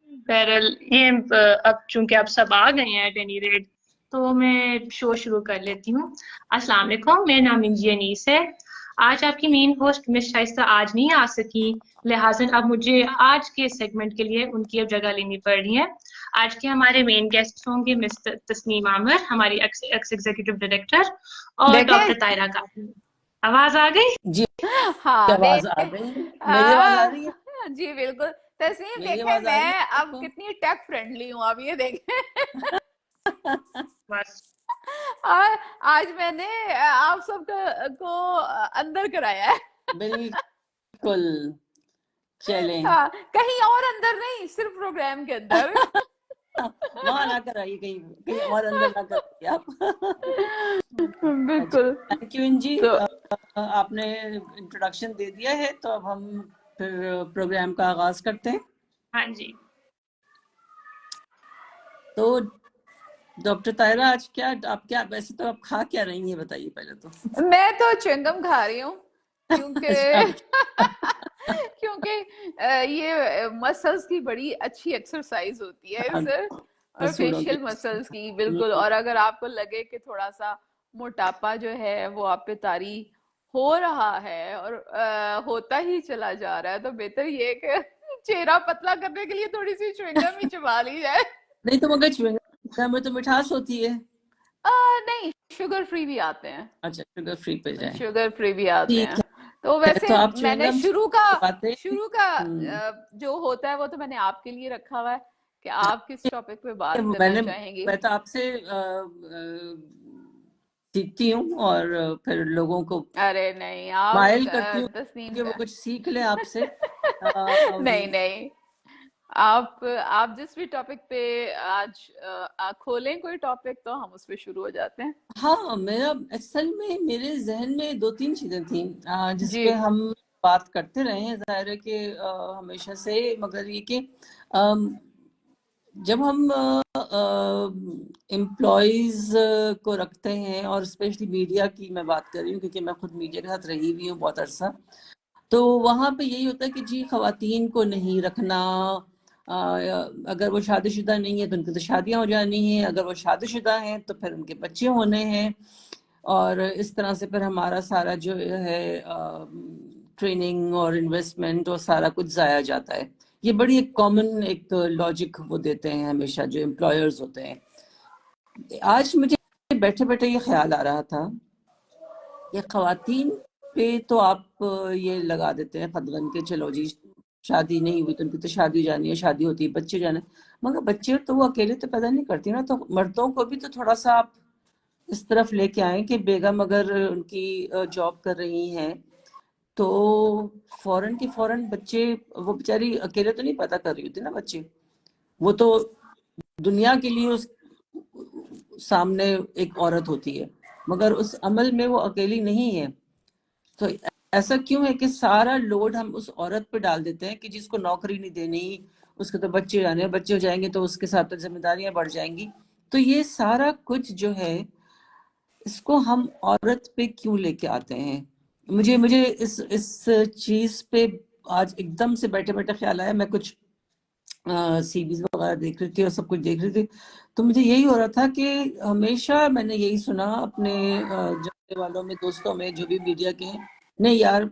बहरहाल ये अब चूंकि आप सब आ गए हैं एट एनी रेट, तो मैं शो शुरू कर लेती हूँ। अस्सलाम वालेकुम, मेरा नाम इंजी अनीस है। आज आपकी मेन होस्ट मिस शाइस्ता आज नहीं आ सकी, लिहाजन अब मुझे आज के सेगमेंट के लिए उनकी अब जगह लेनी पड़ रही है। आज के हमारे मेन गेस्ट होंगे मिस तस्नीम आमिर, हमारी एक्स एग्जीक्यूटिव डायरेक्टर, और देखें। डॉक्टर तायरा कासिम। आवाज आ गई? जी हाँ आवाज आ गई। मेरी आवाज आ रही है? जी बिल्कुल। तस्नीम मेरी देखें आवाज आ रही मैं है अब आपको? कितनी टेक फ्रेंडली हूँ, अब ये देखें। बस। और आज मैंने आप सबको को अंदर कराया है। बिल्कुल। चलें। हाँ, कहीं और अंदर नहीं, सिर्फ प्रोग्राम के अंदर। वहां ना कराइए, कहीं कहीं और अंदर ना कराइए आप। बिल्कुल। अच्छा, थैंक यू इंजी। तो आपने इंट्रोडक्शन दे दिया है, तो अब हम फिर प्रोग्राम का आगाज करते हैं। हाँ जी। तो डॉक्टर तायरा, आज क्या आप क्या वैसे तो आप खा क्या रही हैं, बताइए पहले तो। मैं तो च्युइंगम खा रही हूँ, क्योंकि अच्छा। क्योंकि ये मसल्स की बड़ी अच्छी एक्सरसाइज होती है हाँ, इससे, और मसूड़ों की। फेशियल मसल्स की बिल्कुल। और अगर आपको लगे कि थोड़ा सा मोटापा जो है वो आप पे तारी हो रहा है और होता ही चला जा रहा है, तो बेहतर ये है कि चेहरा पतला करने के लिए थोड़ी सी च्युइंगम ही चबा ली जाए। नहीं तो मगर च्युइंगम में तो मिठास होती है। नहीं, शुगर फ्री भी आते हैं। अच्छा, शुगर फ्री पे जाएं। शुगर फ्री भी आते ठीक हैं। तो है, वैसे तो आप मैंने च्युइंगम बातें। शुरू का हम्म। जो होता है वो तो मैंने आपके लिए रखा हुआ है कि आप किस टॉपिक पे बात करना मैंने चाहेंगी। मैं तो आपसे सीखती हूँ, और फिर लोगों को अरे नहीं, आप माइल करती हूँ तस्नीम कि वो का कुछ सीख लें आपसे। नहीं नहीं, आप जिस भी टॉपिक पे आज खोलें कोई टॉपिक, तो हम उस पे शुरू हो जाते हैं। हाँ, मेरा असल में मेरे जहन में दो तीन चीजें थी जिस जी पे हम बात करते रहे हैं, जाहिर है कि हमेशा से, मगर ये कि जब हम एम्प्लॉयज को रखते हैं, और स्पेशली मीडिया की मैं बात कर रही हूँ क्योंकि मैं खुद मीडिया के साथ रही हुई हूँ बहुत अरसा, तो वहां पे यही होता है कि जी खवातीन को नहीं रखना। अगर वो शादीशुदा नहीं है तो उनकी तो शादियां हो जानी है, अगर वो शादीशुदा हैं तो फिर उनके बच्चे होने हैं, और इस तरह से फिर हमारा सारा जो है ट्रेनिंग और इन्वेस्टमेंट और सारा कुछ जाया जाता है। ये बड़ी एक कॉमन एक लॉजिक वो देते हैं हमेशा जो एम्प्लॉयर्स होते हैं। आज मुझे बैठे बैठे ये ख्याल आ रहा था कि खवातीन पे तो आप ये लगा देते हैं खतगन के, चलो जी शादी नहीं हुई तो उनकी तो शादी जानी है, शादी होती है बच्चे जाने, मगर बच्चे तो वो अकेले तो पैदा नहीं करती ना, तो मर्दों को भी तो थोड़ा सा आप इस तरफ लेके आए कि बेगम अगर उनकी जॉब कर रही हैं तो फौरन के फौरन बच्चे, वो बेचारी अकेले तो नहीं पैदा कर रही होती ना बच्चे, वो तो दुनिया के लिए उस सामने एक औरत होती है, मगर उस अमल में वो अकेली नहीं है। तो ऐसा क्यों है कि सारा लोड हम उस औरत पे डाल देते हैं कि जिसको नौकरी नहीं देनी, उसके तो बच्चे जाने, बच्चे हो जाएंगे तो उसके साथ तो जिम्मेदारियां बढ़ जाएंगी। तो ये सारा कुछ जो है इसको हम औरत पे क्यों लेके आते हैं? मुझे मुझे इस चीज पे आज एकदम से बैठे बैठे ख्याल आया। मैं कुछ सीरीज वगैरह देख रही थी और सब कुछ देख रही थी, तो मुझे यही हो रहा था कि हमेशा मैंने यही सुना अपने जानने वालों में, दोस्तों में, जो भी मीडिया के हैं, नहीं यार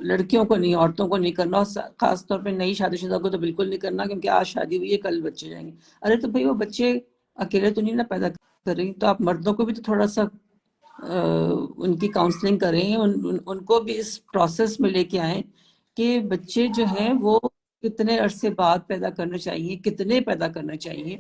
लड़कियों को नहीं, औरतों को नहीं करना, और खास तौर पे नई शादीशुदा को तो बिल्कुल नहीं करना, क्योंकि आज शादी हुई है कल बच्चे जाएंगे। अरे तो भाई वो बच्चे अकेले तो नहीं ना पैदा कर रही, तो आप मर्दों को भी तो थोड़ा सा उनकी काउंसलिंग करें, उनको भी इस प्रोसेस में लेके आए कि बच्चे जो हैं वो कितने अरसे बाद पैदा करने चाहिए, कितने पैदा करने चाहिए,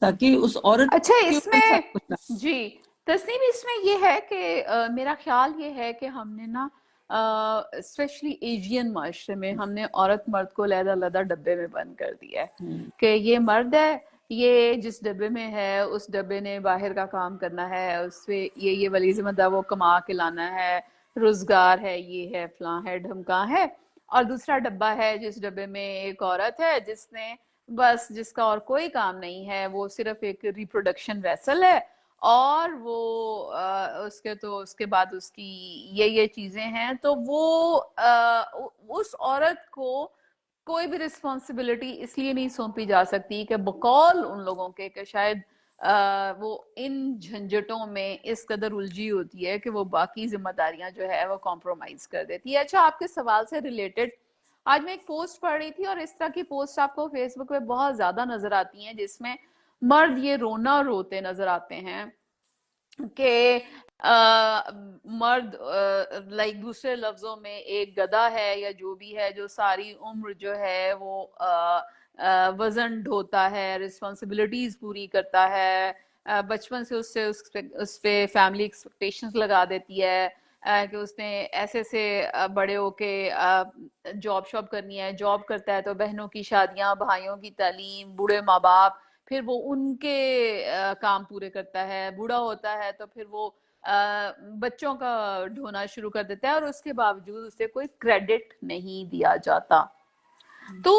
ताकि उस औरत अच्छा, के ऊपर सारा इसमें कुछ ना। जी तस्नीम, इसमें ये है कि मेरा ख्याल ये है कि हमने ना स्पेशली एशियन माशरे में हमने औरत मर्द को अलग-अलग डब्बे में बंद कर दिया है हम्म। कि ये मर्द है, ये जिस डब्बे में है उस डब्बे ने बाहर का काम करना है, उससे ये वाली जिम्मेदार वो कमा के लाना है, रोजगार है, ये है, फलां है, ढमका है। और दूसरा डब्बा है जिस डब्बे में एक औरत है जिसने बस, जिसका और कोई काम नहीं है, वो सिर्फ एक रिप्रोडक्शन वेसल है, और वो उसके तो उसके बाद उसकी ये चीजें हैं, तो वो उस औरत को कोई भी रिस्पॉन्सिबिलिटी इसलिए नहीं सौंपी जा सकती कि बकौल उन लोगों के कि शायद वो इन झंझटों में इस कदर उलझी होती है कि वो बाकी जिम्मेदारियां जो है वो कॉम्प्रोमाइज कर देती है। अच्छा, आपके सवाल से रिलेटेड आज मैं एक पोस्ट पढ़ रही थी, और इस तरह की पोस्ट आपको फेसबुक पे बहुत ज्यादा नजर आती हैं, जिसमें मर्द ये रोना रोते नजर आते हैं कि मर्द लाइक दूसरे लफ्जों में एक गधा है या जो भी है, जो सारी उम्र जो है वो वजन ढोता है, रिस्पॉन्सिबिलिटीज पूरी करता है, बचपन से उससे उस पे फैमिली एक्सपेक्टेशंस लगा देती है कि उसने ऐसे से बड़े होके जॉब शॉब करनी है, जॉब करता है तो बहनों की शादियां, भाइयों की तालीम, बूढ़े माँ बाप, फिर वो उनके काम पूरे करता है, बूढ़ा होता है तो फिर वो बच्चों का ढोना शुरू कर देता है, और उसके बावजूद उसे कोई क्रेडिट नहीं दिया जाता। तो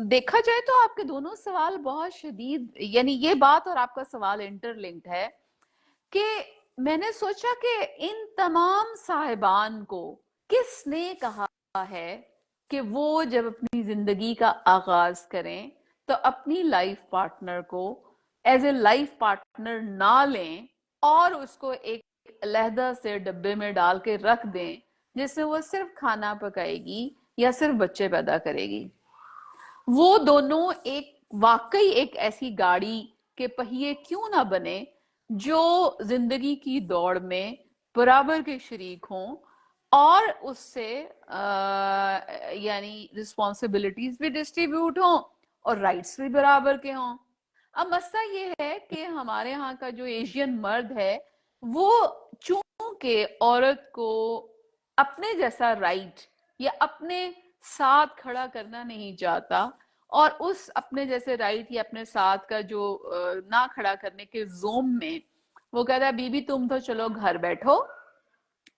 देखा जाए तो आपके दोनों सवाल बहुत शदीद, यानी ये बात और आपका सवाल इंटरलिंक्ड है कि मैंने सोचा कि इन तमाम साहिबान को किसने कहा है कि वो जब अपनी जिंदगी का आगाज करें तो अपनी लाइफ पार्टनर को एज ए लाइफ पार्टनर ना लें और उसको एक अलहदा से डब्बे में डाल के रख दें जिसमें वो सिर्फ खाना पकाएगी या सिर्फ बच्चे पैदा करेगी। वो दोनों एक वाकई एक ऐसी गाड़ी के पहिए क्यों ना बने जो जिंदगी की दौड़ में बराबर के शरीक हों और उससे यानी रिस्पॉन्सिबिलिटीज भी डिस्ट्रीब्यूट हों और राइट्स भी बराबर के हों। अब मसला ये है कि हमारे यहाँ का जो एशियन मर्द है वो चूंकि औरत को अपने जैसा राइट या अपने साथ खड़ा करना नहीं चाहता, और उस अपने जैसे राइट या अपने साथ का जो ना खड़ा करने के जोम में वो कहता है बीबी तुम तो चलो घर बैठो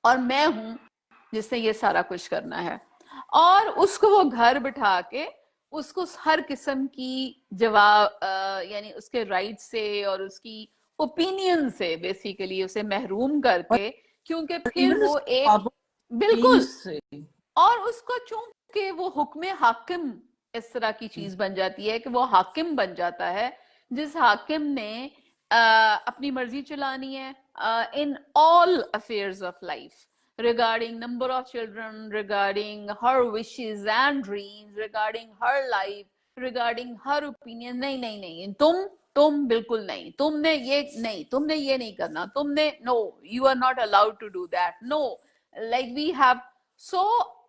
और मैं हूं जिसने ये सारा कुछ करना है, और उसको वो घर बिठा के उसको हर किस्म की जवाब यानी उसके राइट से और उसकी ओपिनियन से बेसिकली उसे महरूम करके, क्योंकि फिर वो एक बिल्कुल, और उसको चूंकि वो हुक्म हाकिम इस तरह की चीज बन जाती है कि वो हाकिम बन जाता है जिस हाकिम ने अपनी मर्जी चलानी है in all affairs of life, regarding number of children, regarding her wishes and dreams, regarding her life, regarding her opinion। नहीं नहीं नहीं, तुम बिल्कुल नहीं, तुमने ये नहीं, तुमने ये नहीं करना, तुमने no, you are not allowed to do that, no, like we have. So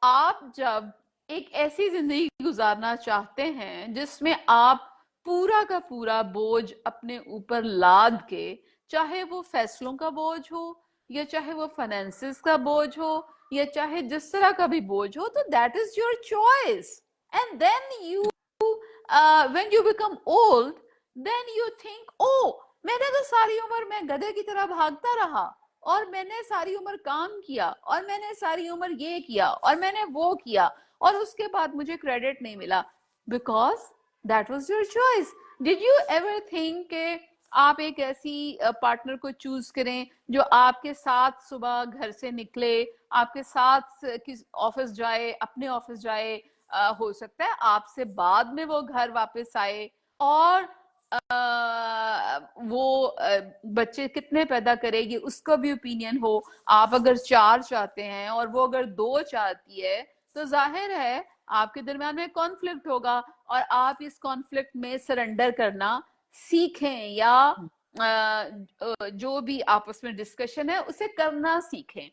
आप जब एक ऐसी जिंदगी गुजारना चाहते हैं जिसमें आप पूरा का पूरा बोझ अपने ऊपर लाद के, चाहे वो फैसलों का बोझ हो या चाहे वो फाइनेंसेस का बोझ हो या चाहे जिस तरह का भी बोझ हो, तो that is your choice. And then you when you become old then you think oh मैंने तो सारी उम्र मैं गधे की तरह भागता रहा और मैंने सारी उम्र काम किया और मैंने सारी उम्र ये किया और मैंने वो किया और उसके बाद मुझे क्रेडिट नहीं मिला, because that was your choice. Did you ever think के आप एक ऐसी पार्टनर को चूज करें जो आपके साथ सुबह घर से निकले, आपके साथ ऑफिस जाए, अपने ऑफिस जाए, हो सकता है आपसे बाद में वो घर वापस आए, और वो बच्चे कितने पैदा करेगी उसका भी ओपिनियन हो। आप अगर 4 चाहते हैं और वो अगर 2 चाहती है तो जाहिर है आपके दरमियान में कॉन्फ्लिक्ट होगा, और आप इस कॉन्फ्लिक्ट में सरेंडर करना सीखें या जो भी आपस में डिस्कशन है उसे करना सीखें,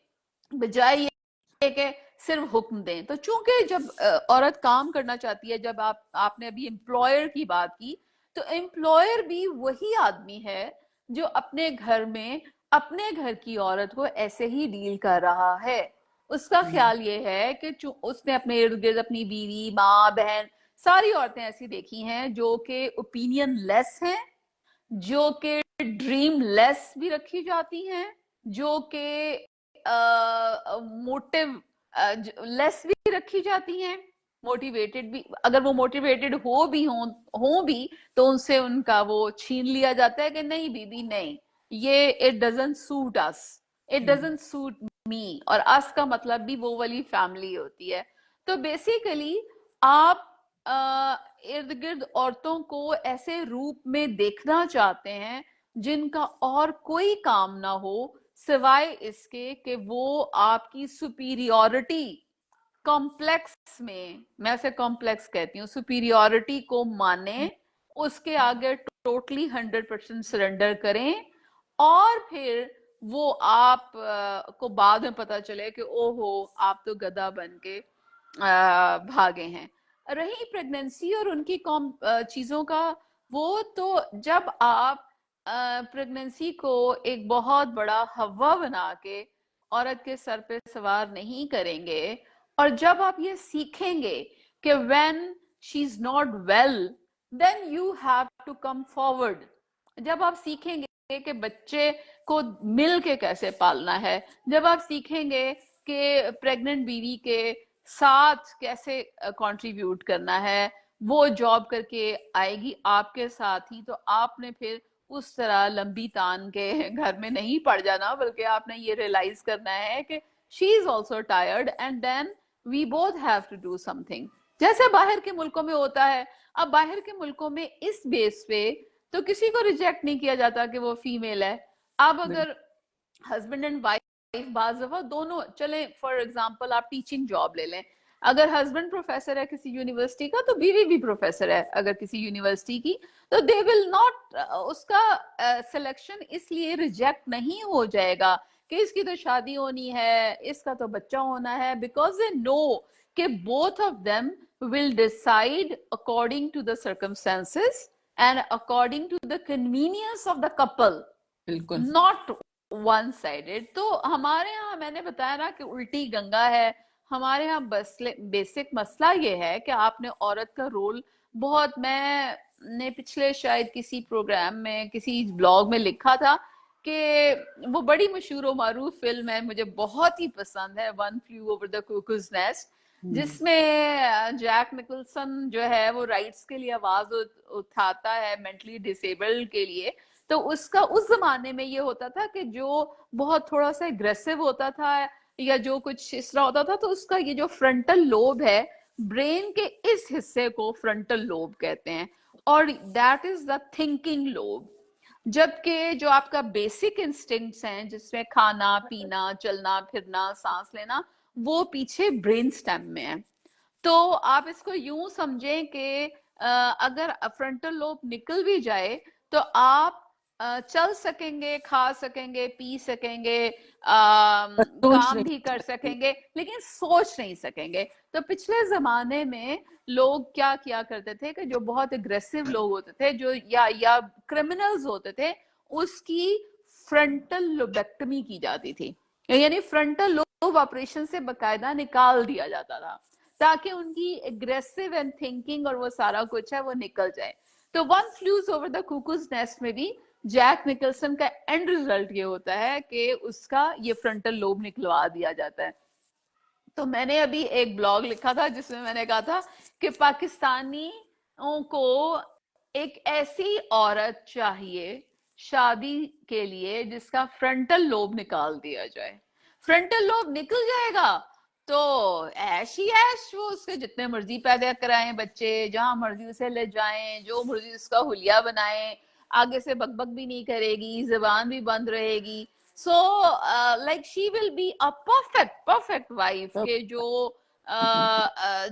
बजाय ये कि सिर्फ हुक्म दें। तो चूंकि जब औरत काम करना चाहती है, जब आपने अभी एम्प्लॉयर की बात की, तो एम्प्लॉयर भी वही आदमी है जो अपने घर में अपने घर की औरत को ऐसे ही डील कर रहा है। उसका ख्याल ये है कि उसने अपने इर्द गिर्द अपनी बीवी, माँ, बहन, सारी औरतें ऐसी देखी हैं जो कि ओपिनियन लेस हैं, जो कि ड्रीम लेस भी रखी जाती हैं, जो कि मोटिव लेस भी रखी जाती हैं, मोटिवेटेड भी, अगर वो मोटिवेटेड हो भी तो उनसे उनका वो छीन लिया जाता है कि नहीं बीबी नहीं, ये it doesn't suit us, it doesn't suit me, और अस का मतलब भी वो वाली फैमिली होती है। तो बेसिकली आप इर्द गिर्द औरतों को ऐसे रूप में देखना चाहते हैं जिनका और कोई काम ना हो सिवाय इसके कि वो आपकी सुपीरियॉरिटी कॉम्प्लेक्स में, मैं उसे कॉम्प्लेक्स कहती हूँ, सुपीरियॉरिटी को माने, उसके आगे टोटली 100% सरेंडर करें, और फिर वो आप को बाद में पता चले कि ओहो आप तो गधा बन के भागे हैं। रही प्रेगनेंसी और उनकी चीजों का, वो तो जब आप प्रेगनेंसी को एक बहुत बड़ा हवा बना के औरत के सर पे सवार नहीं करेंगे, और जब आप ये सीखेंगे कि when she is not well then you have to come forward, जब आप सीखेंगे कि बच्चे को मिल के कैसे पालना है, जब आप सीखेंगे कि प्रेग्नेंट बीवी के साथ कैसे कंट्रीब्यूट करना है, वो जॉब करके आएगी आपके साथ ही, तो आपने फिर उस तरह लंबी तान के घर में नहीं पड़ जाना, बल्कि आपने ये रियलाइज करना है कि she is also tired and then we both have to do something, जैसे बाहर के मुल्कों में होता है। अब बाहर के मुल्कों में इस बेस पे तो किसी को रिजेक्ट नहीं किया जाता कि वो फीमेल है। अब अगर हस्बैंड एंड वाइफ बाज दफा दोनों चले, फॉर एग्जांपल आप टीचिंग जॉब ले लें, अगर हस्बैंड प्रोफेसर है किसी यूनिवर्सिटी का तो बीवी भी प्रोफेसर है अगर किसी यूनिवर्सिटी की, तो दे विल नॉट, उसका सिलेक्शन इसलिए रिजेक्ट नहीं हो जाएगा कि इसकी तो शादी होनी है, इसका तो बच्चा होना है, बिकॉज दे नो कि both of them will decide according to the circumstances and according to the convenience of the couple, बिल्कुल, नॉट वन साइडेड। तो हमारे यहाँ मैंने बताया ना कि उल्टी गंगा है, हमारे यहाँ बस बेसिक मसला ये है कि आपने औरत का रोल बहुत, मैंने पिछले शायद किसी प्रोग्राम में किसी ब्लॉग में लिखा था कि वो बड़ी मशहूर मारूफ फिल्म है, मुझे बहुत ही पसंद है, one flu over the cuckoo's nest, जिसमें जैक निकल्सन जो है वो राइट्स के लिए आवाज उठाता है मेंटली डिसेबल्ड के लिए। तो उसका उस जमाने में ये होता था कि जो बहुत थोड़ा सा एग्रेसिव होता था या जो कुछ इस तरह होता था, तो उसका ये जो फ्रंटल लोब है ब्रेन के इस हिस्से को फ्रंटल लोब कहते हैं, और that is the thinking lobe. जबकि जो आपका बेसिक इंस्टिंक्ट्स हैं जिसमें खाना पीना चलना फिरना सांस लेना, वो पीछे ब्रेन स्टेम में है। तो आप इसको यूं समझें कि अगर फ्रंटल लोब निकल भी जाए तो आप चल सकेंगे, खा सकेंगे, पी सकेंगे, काम भी कर सकेंगे, लेकिन सोच नहीं सकेंगे। तो पिछले जमाने में लोग क्या किया करते थे कि जो बहुत एग्रेसिव लोग होते थे, जो या क्रिमिनल्स होते थे, उसकी फ्रंटल लोबेक्टमी की जाती थी, यानी फ्रंटल लोब ऑपरेशन से बकायदा निकाल दिया जाता था ताकि उनकी एग्रेसिव एंड थिंकिंग और वो सारा कुछ है वो निकल जाए। तो one flew over the cuckoo's nest में भी जैक निकल्सन का एंड रिजल्ट ये होता है कि उसका ये फ्रंटल लोब निकलवा दिया जाता है। तो मैंने अभी एक ब्लॉग लिखा था जिसमें मैंने कहा था कि पाकिस्तानियों को एक ऐसी औरत चाहिए शादी के लिए जिसका फ्रंटल लोब निकाल दिया जाए। फ्रंटल लोब निकल जाएगा तो ऐश ही ऐश, वो उसके जितने मर्जी पैदा कराएं बच्चे, जहां मर्जी उसे ले जाएं, जो मर्जी उसका हुलिया बनाएं, आगे से बकबक भी नहीं करेगी, जुबान भी बंद रहेगी। So like she will be a perfect wife के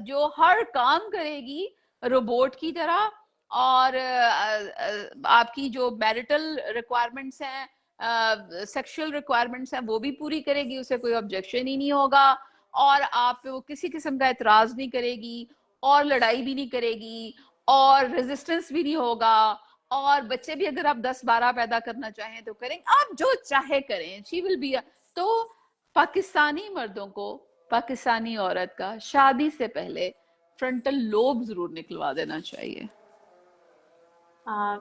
जो हर काम करेगी रोबोट की तरह, और आपकी जो मैरिटल रिक्वायरमेंट्स हैं, सेक्सुअल रिक्वायरमेंट्स हैं, वो भी पूरी करेगी, उसे कोई ऑब्जेक्शन ही नहीं होगा, और आप पे वो किसी किस्म का एतराज नहीं करेगी, और लड़ाई भी नहीं करेगी, और रेजिस्टेंस भी नहीं होगा, और बच्चे भी अगर आप 10-12 पैदा करना चाहें तो करें, आप जो चाहे करें, शी विल बी। तो पाकिस्तानी मर्दों को, पाकिस्तानी औरत का शादी से पहले फ्रंटल लोब जरूर निकलवा देना चाहिए।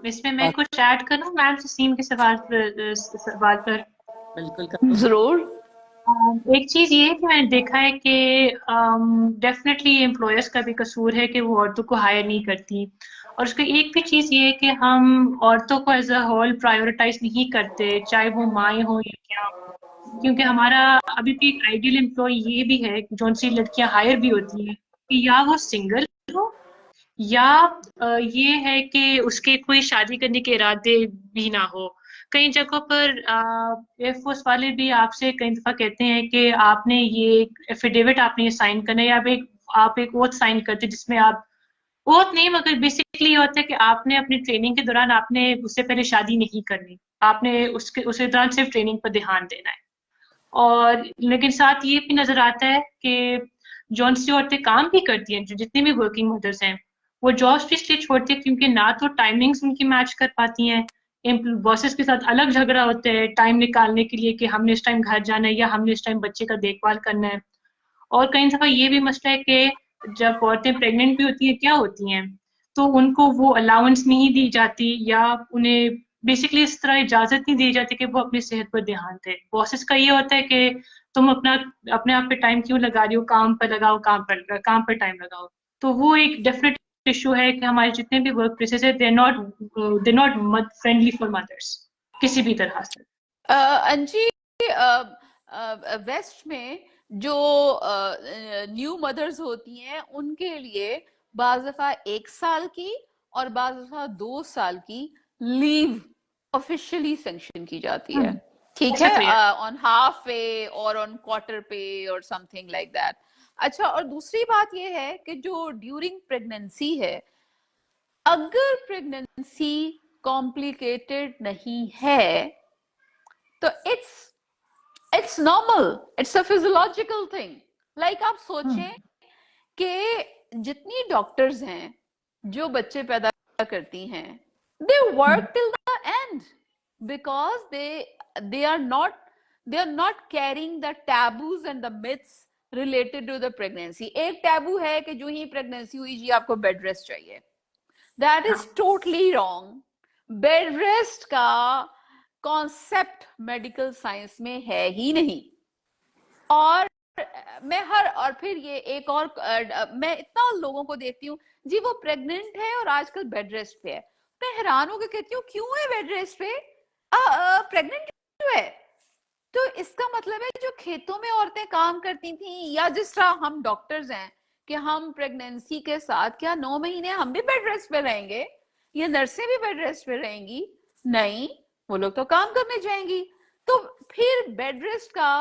इसमें मैं कुछ ऐड करूं मैम तस्नीम के सवाल पर? बिल्कुल जरूर। एक चीज ये है कि मैंने देखा है कि डेफिनेटली एम्प्लॉयर्स का भी कसूर है कि वो औरतों को हायर नहीं करती, और उसकी एक भी चीज ये है कि हम औरतों को एज अ होल प्रायोरिटाइज नहीं करते, चाहे वो माएँ हो या क्या, क्योंकि हमारा अभी भी एक आइडियल एम्प्लॉय ये भी है कि जो सी लड़कियां हायर भी होती हैं या वो सिंगल हो या ये है कि उसके कोई शादी करने के इरादे भी ना हो। कई जगहों पर एयरफोर्स वाले भी आपसे कई दफा कहते हैं कि आपने ये एफिडेविट आपने ये साइन करना है, या आप एक ओथ साइन करते हैं जिसमें आप ओथ नहीं, मगर बेसिकली ये होता है कि आपने अपनी ट्रेनिंग के दौरान आपने उससे पहले शादी नहीं करनी, आपने उसके दौरान सिर्फ ट्रेनिंग पर ध्यान देना है। और लेकिन साथ ये भी नजर आता है कि जौन सी औरतें काम भी करती हैं, जो जितनी भी वर्किंग मदर्स हैं, वो जॉब्स भी इसलिए छोड़ती है क्योंकि ना तो टाइमिंग्स उनकी मैच कर पाती हैं, बॉसेस के साथ अलग झगड़ा होता है टाइम निकालने के लिए कि हमने इस टाइम घर जाना है या हमने इस टाइम बच्चे का देखभाल करना है। और कई दफा ये भी मसला है कि जब औरतें प्रेग्नेंट भी होती हैं, क्या होती हैं, तो उनको वो अलाउंस नहीं दी जाती, या उन्हें बेसिकली इस तरह इजाजत नहीं दी जाती कि वो अपनी सेहत पर ध्यान दें। बॉसेस का ये होता है कि तुम अपने आप पे टाइम क्यों लगा रही हो, काम पर लगाओ, काम पर टाइम लगाओ। तो वो एक डेफिनेट इशू है कि हमारे जितने भी वर्क प्लेसेस है, they not friendly for mothers किसी भी तरह से। अंजी, वेस्ट में जो न्यू मदर्स होती हैं उनके लिए बाज़ दफा 1 साल की और बाज़ दफा 2 साल की लीव ऑफिशियली सैंक्शन की जाती है, ठीक है, ऑन हाफ पे और ऑन क्वार्टर पे और समथिंग लाइक दैट। अच्छा, और दूसरी बात ये है कि जो ड्यूरिंग प्रेगनेंसी है, अगर प्रेगनेंसी कॉम्प्लिकेटेड नहीं है तो it's normal, it's a physiological thing. Like आप सोचें कि जितनी डॉक्टर्स हैं जो बच्चे पैदा करती हैं, they work till the end because they are not carrying the taboos and the myths related to the pregnancy. एक टैबू है कि जो ही प्रेगनेंसी हुई जी आपको बेड रेस्ट चाहिए, that is totally wrong. Bed rest का कॉन्सेप्ट मेडिकल साइंस में है ही नहीं। और फिर ये एक और मैं इतना लोगों को देखती हूँ जी वो प्रेग्नेंट है और आजकल बेड रेस्ट पे है। मैं हैरान होकर कहती हूँ क्यों है बेड रेस्ट पे, प्रेग्नेंट क्यों है? तो इसका मतलब है जो खेतों में औरतें काम करती थी, या जिस तरह हम डॉक्टर्स हैं कि हम प्रेगनेंसी के साथ क्या 9 महीने हम भी बेड रेस्ट पे रहेंगे, या नर्सें भी बेड रेस्ट पे रहेंगी? नहीं, वो लोग तो काम करने जाएंगी। तो फिर बेड रेस्ट का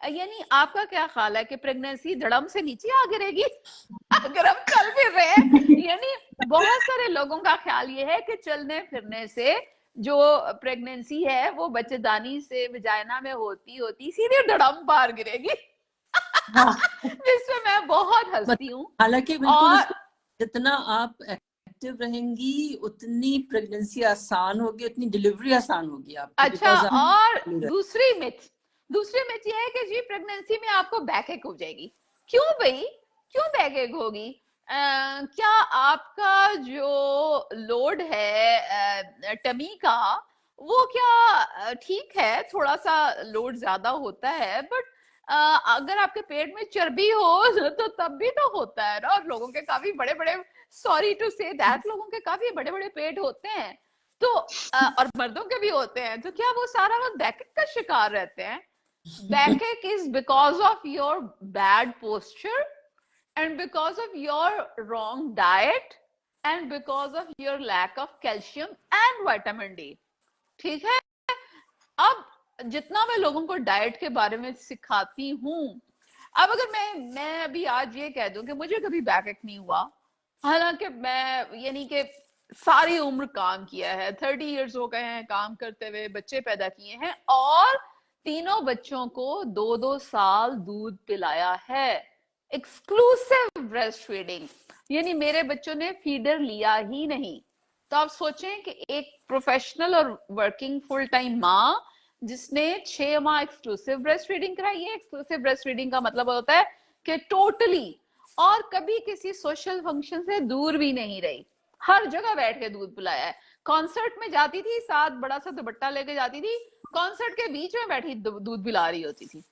यानी आपका क्या ख्याल है कि प्रेगनेंसी धड़म से नीचे आ गिरेगी अगर हम चल फिर रहे हैं? यानी बहुत सारे लोगों का ख्याल ये है कि चलने फिरने से जो प्रेगनेंसी है वो बच्चेदानी से वजाइना में होती होती सीधे धड़म पार गिरेगी जिसमें मैं बहुत हंसती हूँ। हालांकि बिल्कुल जितना आप एक्टिव रहेंगी उतनी प्रेगनेंसी आसान होगी, उतनी डिलीवरी आसान होगी आपकी। अच्छा, और दूसरी मिथ ये है कि जी प्रेगनेंसी में आपको बैकएक हो जाएगी। क्यों भाई, क्यों बैकएक होगी? क्या आपका जो लोड है टमी का वो क्या ठीक है, थोड़ा सा लोड ज्यादा होता है, बट अगर आपके पेट में चर्बी हो तो तब भी तो होता है ना। और लोगों के काफी बड़े बड़े, सॉरी टू से दैट, लोगों के काफी बड़े बड़े पेट होते हैं, तो और मर्दों के भी होते हैं, तो क्या वो सारा वक्त बैकएक का शिकार रहते हैं? बैकएक is because of your bad posture and because of your wrong diet and because of your lack of calcium and vitamin D, ठीक है। अब जितना मैं लोगों को डाइट के बारे में सिखाती हूँ, अब अगर मैं अभी आज ये कह दूं कि मुझे कभी बैकएक नहीं हुआ, हालांकि मैं यानी कि सारी उम्र काम किया है, 30 इयर्स हो गए हैं काम करते हुए, बच्चे पैदा किए हैं और तीनों बच्चों को 2-2 साल दूध पिलाया है, एक्सक्लूसिव ब्रेस्ट फीडिंग, यानी मेरे बच्चों ने फीडर लिया ही नहीं। तो आप सोचें कि एक प्रोफेशनल और वर्किंग फुल टाइम माँ जिसने 6 माह एक्सक्लूसिव ब्रेस्ट फीडिंग कराई है। एक्सक्लूसिव ब्रेस्ट फीडिंग का मतलब होता है कि टोटली, और कभी किसी सोशल फंक्शन से दूर भी नहीं रही, हर जगह बैठ के दूध पिलाया है। कॉन्सर्ट में जाती थी, साथ बड़ा सा दुपट्टा लेके जाती थी, कॉन्सर्ट के बीच में बैठी दूध पिला रही होती थी।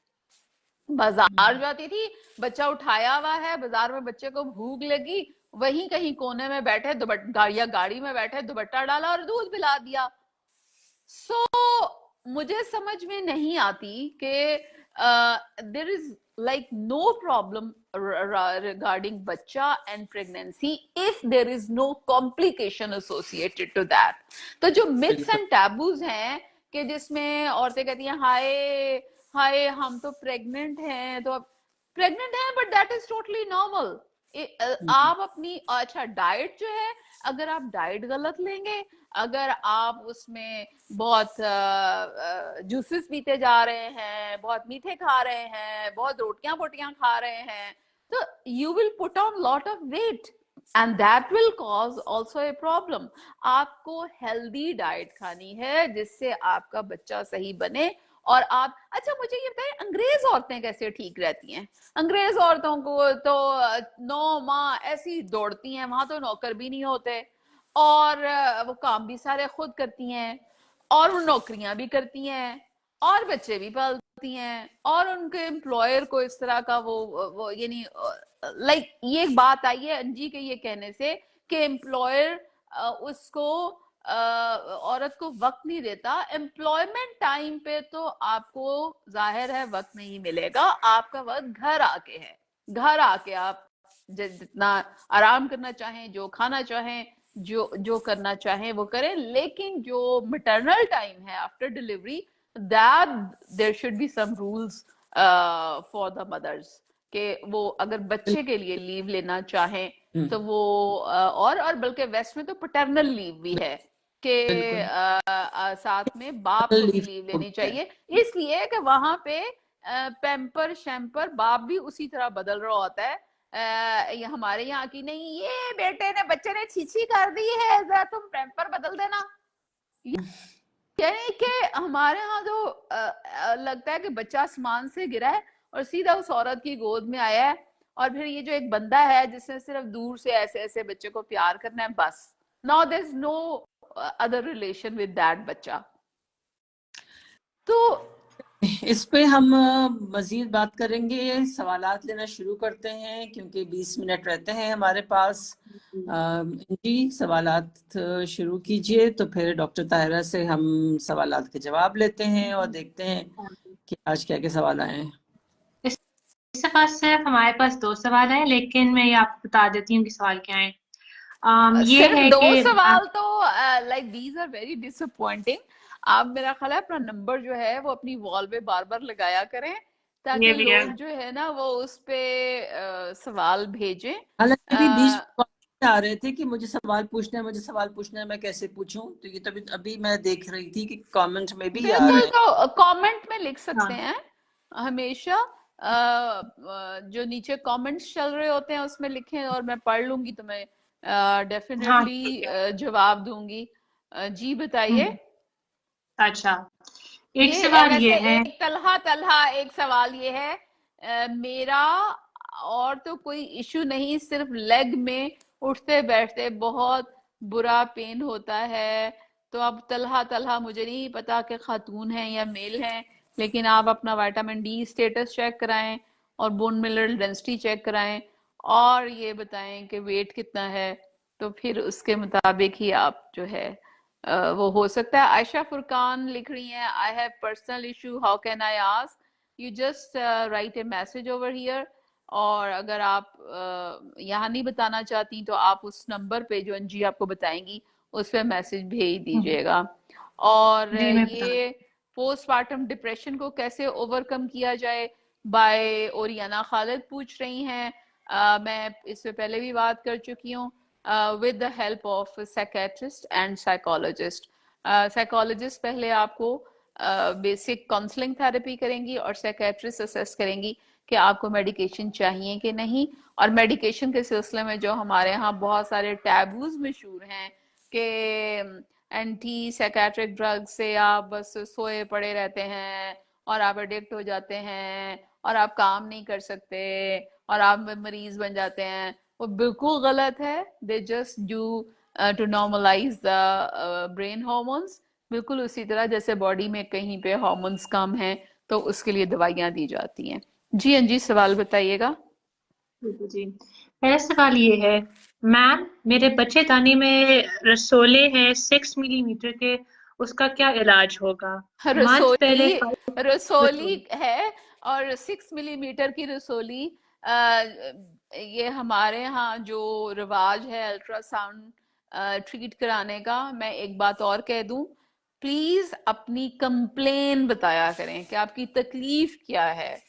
बाजार जाती थी, बच्चा उठाया हुआ है, बाजार में बच्चे को भूख लगी, वहीं कहीं कोने में बैठे या गाड़ी में बैठे दुपट्टा डाला और दूध पिला दिया। सो मुझे समझ में नहीं आती कि there is like no problem regarding bacha and pregnancy if there is no complication associated to that. तो जो myths and taboos हैं कि जिसमें औरतें कहती हैं हाय हाय हम तो प्रेग्नेंट हैं, तो प्रेग्नेंट हैं but that is totally normal. आप अपनी अच्छा डाइट जो है, अगर आप डाइट गलत लेंगे, अगर आप उसमें बहुत जूसेस पीते जा रहे हैं, बहुत मीठे खा रहे हैं, बहुत रोटियां बोटियां खा रहे हैं, तो you will put on lot of weight and that will cause also a problem. आपको हेल्दी डाइट खानी है जिससे आपका बच्चा सही बने। और आप अच्छा मुझे ये बताएं, अंग्रेज औरतें कैसे ठीक रहती हैं? अंग्रेज औरतों को तो 9 माह ऐसी दौड़ती हैं, वहां तो नौकर भी नहीं होते, और वो काम भी सारे खुद करती हैं, और वो नौकरियां भी करती हैं, और बच्चे भी पालती हैं, और उनके एम्प्लॉयर को इस तरह का वो यानी लाइक ये एक बात आई है अंजी के ये कहने से कि एम्प्लॉयर उसको औरत को वक्त नहीं देता। एम्प्लॉयमेंट टाइम पे तो आपको जाहिर है वक्त नहीं मिलेगा, आपका वक्त घर आके है। घर आके आप जितना आराम करना चाहें, जो खाना चाहें, जो करना चाहें वो करें, लेकिन जो मैटरनल टाइम है after delivery, that there should be some rules for the mothers कि वो अगर बच्चे के लिए लीव लेना चाहें तो वो और बल्कि वेस्ट में तो पैटर्नल लीव भी है कि साथ में बाप को भी लीव लेनी चाहिए, इसलिए कि वहां पे पैम्पर शैम्पर बाप भी उसी तरह बदल रहा होता है। ये हमारे यहाँ की नहीं, ये बेटे ने बच्चे ने छीछी कर दी है, जरा तुम पैम्पर बदल देना। यानी कि हमारे यहाँ तो लगता है कि बच्चा आसमान से गिरा है और सीधा उस औरत की गोद में आया है, और फिर ये जो एक बंदा है जिसने सिर्फ दूर से ऐसे ऐसे बच्चे को प्यार करना है, बस। Now there is no other relation with that बच्चा। तो इस पे हम मजीद बात करेंगे, सवालात लेना शुरू करते हैं क्योंकि 20 मिनट रहते हैं हमारे पास। जी सवालात शुरू कीजिए, तो फिर डॉक्टर ताहिरा से हम सवालात के जवाब लेते हैं और देखते हैं कि आज क्या क्या सवाल आए हैं। इस सवाल से हमारे पास 2 सवाल हैं, लेकिन मैं ये आपको बता देती हूँ कि सवाल क्या है। ये सिर्फ है 2 कि सवाल तो like these are very disappointing. आप मेरा ख्याल है अपना नंबर जो है वो अपनी वॉल पे बार बार लगाया करें ताकि लोग जो है ना वो उस पे सवाल भेजें। हालांकि बीच में आ रहे थे कि मुझे सवाल पूछना है, मुझे सवाल पूछना है, मैं कैसे पूछूं, तो ये तभी अभी मैं देख रही थी कि कमेंट में भी आ रहे हैं। तो कमेंट में लिख सकते हैं हमेशा, जो नीचे कमेंट्स चल रहे होते हैं उसमें लिखें और मैं पढ़ लूंगी तो मैं डेफिनेटली जवाब दूंगी। जी बताइए। अच्छा, एक सवाल ये है, एक तलहा एक सवाल ये है, मेरा और तो कोई इशू नहीं, सिर्फ लेग में उठते बैठते बहुत बुरा पेन होता है। तो अब तलहा मुझे नहीं पता कि खातून है या मेल है, लेकिन आप अपना विटामिन डी स्टेटस चेक कराएं और बोन मिनरल डेंसिटी चेक कराएं और ये बताएं कि वेट कितना है, तो फिर उसके मुताबिक ही आप जो है वो हो सकता है। आयशा फुरकान लिख रही हैं, I have personal issue, how can I ask? You just right A message over here, और अगर आप यहाँ नहीं बताना चाहती तो आप उस नंबर पे जो अंजी आपको बताएंगी उस पे मैसेज भेज दीजिएगा। और ये पोस्टमार्टम डिप्रेशन को कैसे ओवरकम किया जाए बाय ओरियाना खालिद पूछ रही हैं। मैं इससे पहले भी बात कर चुकी हूँ, with the help of psychiatrist and psychologist. Psychologist पहले आपको बेसिक काउंसलिंग थेरेपी करेंगी और साइकेट्रिस्ट असेस करेंगी कि आपको मेडिकेशन चाहिए कि नहीं। और मेडिकेशन के सिलसिले में जो हमारे यहाँ बहुत सारे टैबूज मशहूर हैं कि एंटी साइकेट्रिक ड्रग से आप बस सोए पड़े रहते हैं और आप एडिक्ट हो जाते हैं और आप काम नहीं कर सकते और आप मरीज बन जाते हैं, वो बिल्कुल गलत है। They just do to normalise the brain hormones, बिल्कुल उसी तरह जैसे बॉडी में कहीं पे हार्मोन्स कम हैं तो उसके लिए दवाइयां दी जाती हैं। जी अंजी सवाल बताइएगा। जी मेरा सवाल ये है, मैम मेरे बच्चेदानी में रसोले हैं 6 मिलीमीटर के, उसका क्या इलाज होगा? रसोली है और 6 मिलीमीटर की रसोली, ये हमारे यहाँ जो रिवाज है अल्ट्रासाउंड ट्रीट कराने का, मैं एक बात और कह दूं, प्लीज अपनी कंप्लेन बताया करें कि आपकी तकलीफ क्या है।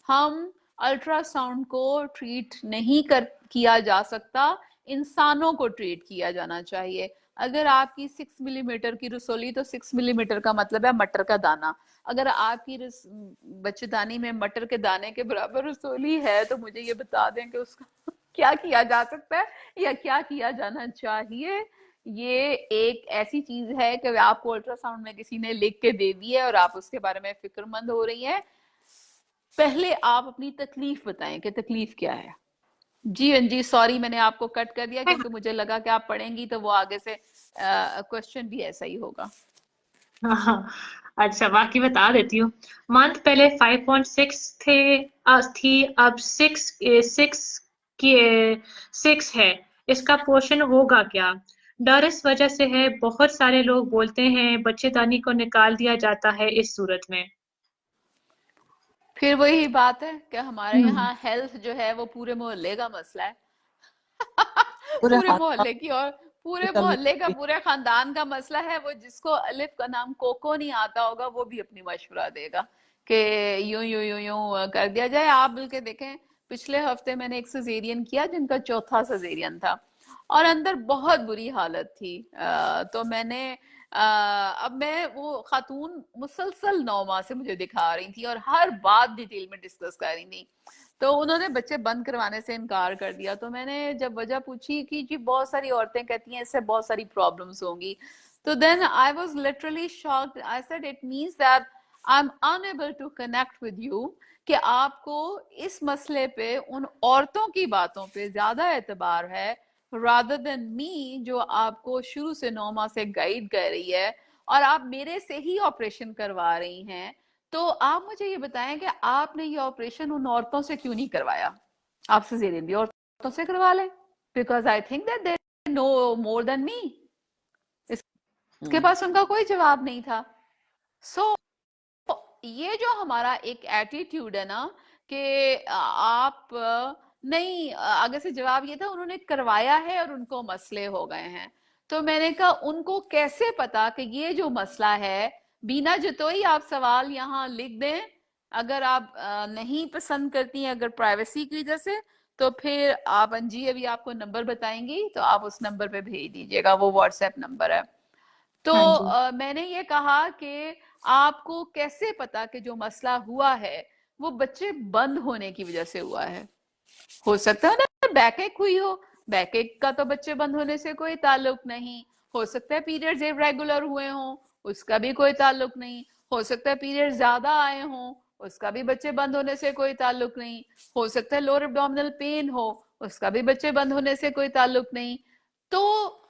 हम अल्ट्रासाउंड को ट्रीट नहीं किया जा सकता, इंसानों को ट्रीट किया जाना चाहिए। अगर आपकी 6 मिलीमीटर की रसोली, तो 6 मिलीमीटर का मतलब है मटर का दाना। अगर आपकी बच्चेदानी में मटर के दाने के बराबर रसोली है, तो मुझे ये बता दें कि उसका क्या किया जा सकता है या क्या किया जाना चाहिए। ये एक ऐसी चीज है कि आपको अल्ट्रासाउंड में किसी ने लिख के दे दी है और आप उसके बारे में फिक्रमंद हो रही हैं। पहले आप अपनी तकलीफ बताएं कि तकलीफ क्या है। जी अंजी, सॉरी मैंने आपको कट कर दिया क्योंकि मुझे लगा कि आप पढ़ेंगी तो वो आगे से क्वेश्चन भी ऐसा ही होगा। हाँ, अच्छा बाकी बता देती हूँ। मंथ पहले 5.6 थी, अब 6 है। इसका पोर्शन होगा क्या? डर इस वजह से है, बहुत सारे लोग बोलते हैं बच्चेदानी को निकाल दिया जाता है इस सूरत में। फिर वही बात है कि हमारे यहाँ हेल्थ जो है वो पूरे मोहल्ले का मसला है। पूरे पूरे खानदान मोहल्ले की, और पूरे की मोहल्ले का, कमी। पूरे खानदान का मसला है। वो जिसको अलिफ का नाम कोको नहीं आता होगा वो भी अपनी मशवरा देगा कि यूं यूं यूं यूं कर दिया जाए। आप बल्कि देखें, पिछले हफ्ते मैंने एक सजेरियन किया जिनका चौथा सजेरियन था और अंदर बहुत बुरी हालत थी। तो मैंने अब मैं, वो खातून मुसलसल 9 माह से मुझे दिखा रही थी और हर बात डिटेल में डिस्कस कर रही थी। तो उन्होंने बच्चे बंद करवाने से इनकार कर दिया। तो मैंने जब वजह पूछी कि जी बहुत सारी औरतें कहती हैं इससे बहुत सारी प्रॉब्लम्स होंगी, तो then I was literally shocked. I said it means that I am unable to connect with you, कि आपको इस मसले पे उन औरतों की बातों पे ज्यादा एतबार है रादर देन मी, जो आपको शुरू से 9 माह से गाइड कर रही है और आप मेरे से ही ऑपरेशन करवा रही हैं। तो आप मुझे ये बताएं कि आपने ये ऑपरेशन उन औरतों से क्यों नहीं करवाया? आप सिजेरियन भी औरतों से करवा लें, because I think that they know more than me. इसके पास उनका कोई जवाब नहीं था। सो ये जो हमारा एक एटीट्यूड है ना कि आप नहीं, आगे से जवाब ये था उन्होंने करवाया है और उनको मसले हो गए हैं। तो मैंने कहा उनको कैसे पता कि ये जो मसला है, बिना जतोई आप सवाल यहाँ लिख दें। अगर आप नहीं पसंद करती हैं, अगर प्राइवेसी की वजह से, तो फिर आप अंजी अभी आपको नंबर बताएंगी तो आप उस नंबर पे भेज दीजिएगा, वो व्हाट्सएप नंबर है। तो हाँ जी। मैंने ये कहा कि आपको कैसे पता कि जो मसला हुआ है वो बच्चे बंद होने की वजह से हुआ है? हो सकता है ना बैकएक हुई हो, बैकएक का तो बच्चे बंद होने से कोई ताल्लुक नहीं। हो सकता है पीरियड्स इरेगुलर हुए हों, उसका भी कोई ताल्लुक नहीं। हो सकता है पीरियड्स ज्यादा आए हों, उसका भी बच्चे बंद होने से कोई ताल्लुक नहीं। हो सकता है लोअर एब्डोमिनल पेन हो, उसका भी बच्चे बंद होने से कोई ताल्लुक नहीं। तो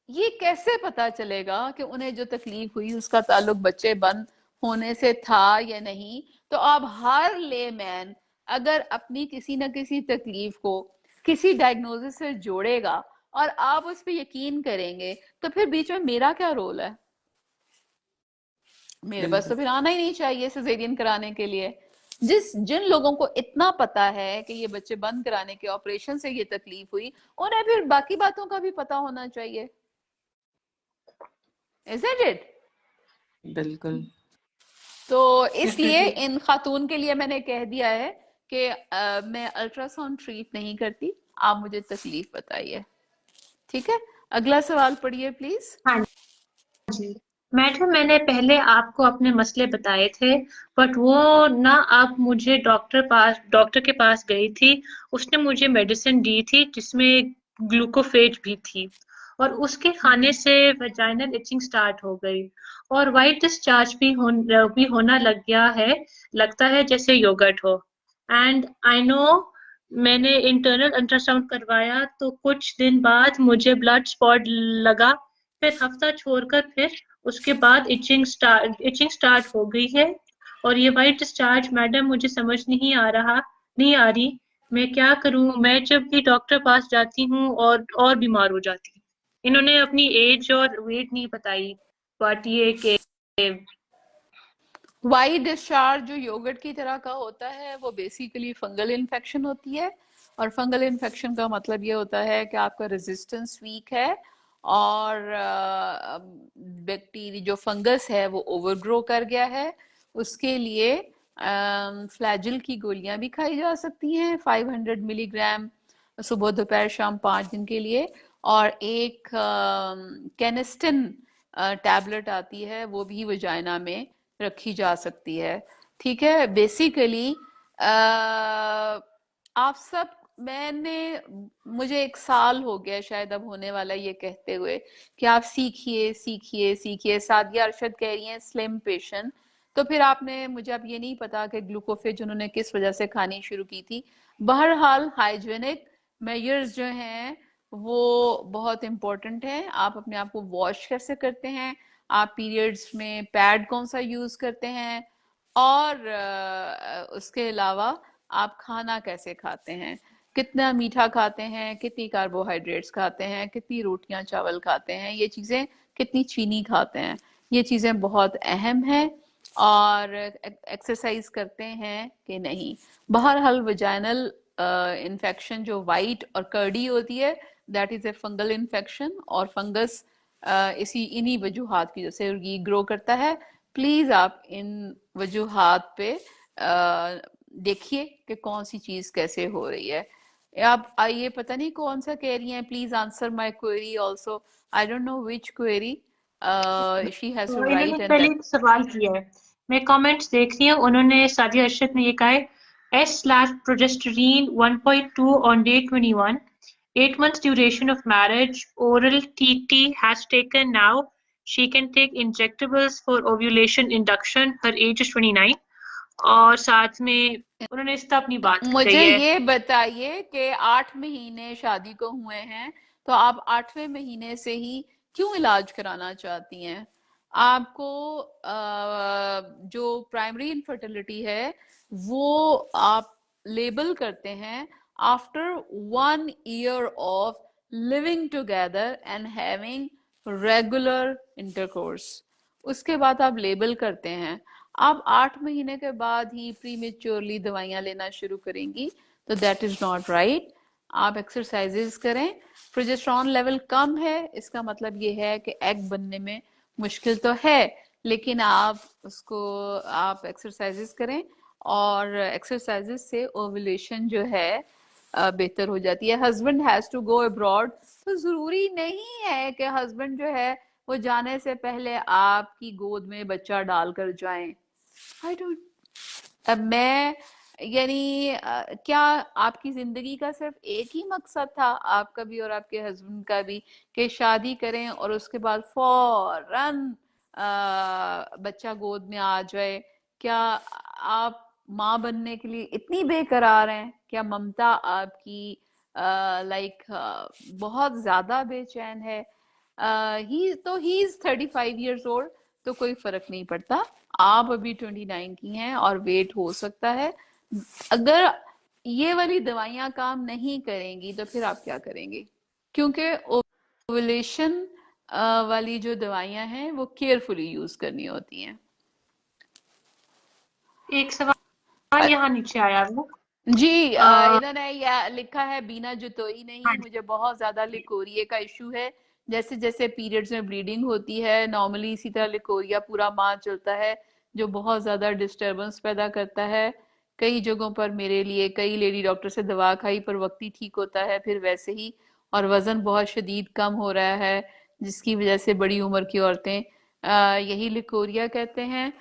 ये कैसे पता चलेगा कि उन्हें जो तकलीफ हुई उसका ताल्लुक बच्चे बंद होने से था या नहीं? तो अब हर लेमैन अगर अपनी किसी न किसी तकलीफ को किसी डायग्नोसिस से जोड़ेगा और आप उस पर यकीन करेंगे, तो फिर बीच में मेरा क्या रोल है? मेरे पास तो फिर आना ही नहीं चाहिए सिजेरियन कराने के लिए। जिन लोगों को इतना पता है कि ये बच्चे बंद कराने के ऑपरेशन से ये तकलीफ हुई, उन्हें फिर बाकी बातों का भी पता होना चाहिए। Isn't it? बिल्कुल। तो इसलिए इन खातून के लिए मैंने कह दिया है कि मैं अल्ट्रासाउंड ट्रीट नहीं करती, आप मुझे तकलीफ बताइए। ठीक है, अगला सवाल पढ़िए प्लीज। हाँ जी मैडम, मैंने पहले आपको अपने मसले बताए थे, बट वो ना, अब मुझे डॉक्टर के पास गई थी। उसने मुझे मेडिसिन दी थी जिसमें ग्लूकोफेज भी थी, और उसके खाने से वजाइनल इचिंग स्टार्ट हो गई और वाइट डिस्चार्ज भी होना लग गया है, लगता है जैसे योगर्ट हो। एंड आई नो, मैंने इंटरनल अल्ट्रासाउंड करवाया तो कुछ दिन बाद मुझे ब्लड स्पॉट लगा, फिर हफ्ता छोड़कर फिर उसके बाद इचिंग स्टार्ट हो गई है। और ये वाइट डिस्चार्ज मैडम मुझे समझ नहीं आ रही, मैं क्या करूं? मैं जब भी डॉक्टर पास जाती हूँ और बीमार हो जाती हूँ। इन्होंने अपनी एज और वेट नहीं बताई, बट ये कि वाई डिस्चार्ज जो योगर्ट की तरह का होता है वो बेसिकली फंगल इन्फेक्शन होती है, और फंगल इन्फेक्शन का मतलब ये होता है कि आपका रेजिस्टेंस वीक है और बैक्टीरिया जो फंगस है वो ओवरग्रो कर गया है। उसके लिए फ्लैजिल की गोलियां भी खाई जा सकती हैं 500 मिलीग्राम सुबह दोपहर शाम 5 दिन के लिए, और एक कैनिस्टिन टैबलेट आती है वो भी वजाइना में रखी जा सकती है। ठीक है, बेसिकली आप सब, मैंने, मुझे 1 साल हो गया शायद अब होने वाला ये कहते हुए कि आप सीखिए सीखिए सीखिए। सादिया अरशद कह रही हैं स्लिम पेशेंट, तो फिर आपने, मुझे अब ये नहीं पता कि ग्लूकोफेज उन्होंने किस वजह से खानी शुरू की थी। बहरहाल हाइजीनिक मेजर्स जो हैं वो बहुत इंपॉर्टेंट हैं। आप अपने आप को वॉश कैसे करते हैं, आप पीरियड्स में पैड कौन सा यूज करते हैं, और उसके अलावा आप खाना कैसे खाते हैं, कितना मीठा खाते हैं, कितनी कार्बोहाइड्रेट्स खाते हैं, कितनी रोटियां चावल खाते हैं, ये चीजें, कितनी चीनी खाते हैं, ये चीजें बहुत अहम हैं। और एक्सरसाइज करते हैं कि नहीं। बहरहाल वजाइनल इन्फेक्शन जो वाइट और कर्डी होती है that is a fungal infection, और फंगस इसी इन्हीं वजूहात की वजह से ये ग्रो करता है। प्लीज आप इन वजूहात पे देखिए कि कौन सी चीज कैसे हो रही है। आप आइए, पता नहीं कौन सा कह रही हैं, please answer my query also, I don't know which query she has to तो इन्होंने राइट एंड पहले देन। एक सवाल किया है, मैं कमेंट्स देख रही हूँ। उन्होंने, सादिया अरशद ने ये कहा है, S/progesterone 1.2 on day 21, 8 months duration of marriage, oral TT has taken now. She can take injectables for ovulation induction. Her age is 29. और साथ में उन्होंने इस तरह अपनी बात मुझे कही है। ये बताइए कि 8 महीने शादी को हुए हैं, तो आप 8वें महीने से ही क्यों इलाज कराना चाहती हैं? आपको जो प्राइमरी इनफर्टिलिटी है वो आप लेबल करते हैं after 1 year of living together and having regular intercourse. उसके बाद आप लेबल करते हैं। आप 8 महीने के बाद ही प्रीमेच्योरली दवाइयां लेना शुरू करेंगी तो दैट इज नॉट राइट। आप एक्सरसाइजेस करें। प्रोजेस्टेरॉन लेवल कम है, इसका मतलब ये है कि एग बनने में मुश्किल तो है, लेकिन आप उसको, आप एक्सरसाइजेस करें, और एक्सरसाइजेस से ओवुलेशन जो है बेहतर हो जाती है। Husband has to go abroad, तो जरूरी नहीं है कि हस्बैंड जो है वो जाने से पहले आपकी गोद में बच्चा डालकर जाएं। आई डोंट, अब मैं, यानी क्या आपकी जिंदगी का सिर्फ एक ही मकसद था, आपका भी और आपके हस्बैंड का भी, कि शादी करें और उसके बाद फौरन बच्चा गोद में आ जाए? क्या आप माँ बनने के लिए इतनी बेकरार हैं? क्या ममता आपकी लाइक बहुत ज्यादा बेचैन है? ही इज 35 years old, तो कोई फर्क नहीं पड़ता। आप अभी 29 की हैं और वेट हो सकता है। अगर ये वाली दवाइयां काम नहीं करेंगी तो फिर आप क्या करेंगे? क्योंकि ओवुलेशन वाली जो दवाइयां हैं वो केयरफुली यूज करनी होती हैं। एक सवाल यहाँ नीचे आया है। जी, अ, इन्होंने यह लिखा है, बीना जुतोई हाँ नहीं, मुझे बहुत ज्यादा लिकोरिए का इशू है। जैसे जैसे पीरियड्स में ब्लीडिंग होती है नॉर्मली, इसी तरह लिकोरिया पूरा माह चलता है, जो बहुत ज्यादा डिस्टरबेंस पैदा करता है। कई जगहों पर मेरे लिए, कई लेडी डॉक्टर से दवा खाई पर वक्त ही ठीक होता है फिर वैसे ही, और वजन बहुत शदीद कम हो रहा है, जिसकी वजह से बड़ी उम्र की औरतें यही लिकोरिया कहते हैं।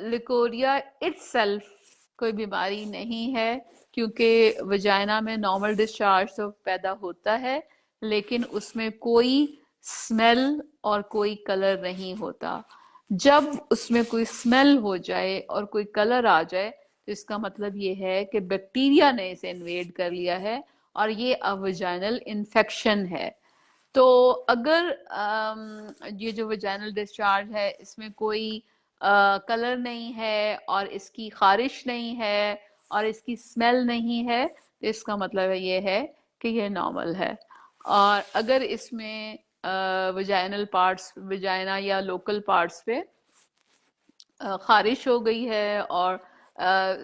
लिकोरिया इट्सेल्फ कोई बीमारी नहीं है, क्योंकि वजाइना में नॉर्मल डिस्चार्ज तो पैदा होता है, लेकिन उसमें कोई स्मेल और कोई कलर नहीं होता। जब उसमें कोई स्मेल हो जाए और कोई कलर आ जाए तो इसका मतलब ये है कि बैक्टीरिया ने इसे इन्वेड कर लिया है और ये वजाइनल इन्फेक्शन है। तो अगर ये जो वजाइनल डिस्चार्ज है इसमें कोई कलर नहीं है और इसकी खारिश नहीं है और इसकी स्मेल नहीं है, तो इसका मतलब ये है कि ये नॉर्मल है। और अगर इसमें वजाइनल पार्ट्स, वजाइना या लोकल पार्ट्स पे खारिश हो गई है और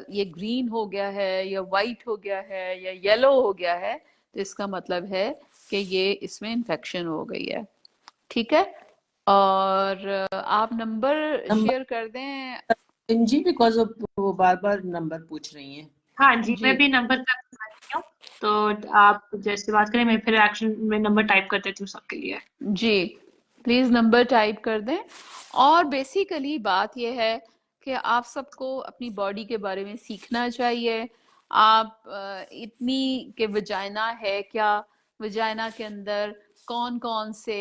ये ग्रीन हो गया है या वाइट हो गया है या येलो हो गया है, तो इसका मतलब है कि ये इसमें इन्फेक्शन हो गई है। ठीक है, और आप नंबर नंबर शेयर कर दें। जी, बिकॉज वो बार बार नंबर पूछ रही हैं। हाँ जी, जी मैं भी नंबर कर सकती हूँ, तो आप जैसे बात करें मैं फिर एक्शन में नंबर टाइप कर देती हूँ सबके लिए। जी, प्लीज नंबर टाइप कर दें। और बेसिकली बात यह है कि आप सबको अपनी बॉडी के बारे में सीखना चाहिए। आप इतनी के वजाइना है क्या, वजाइना के अंदर कौन कौन से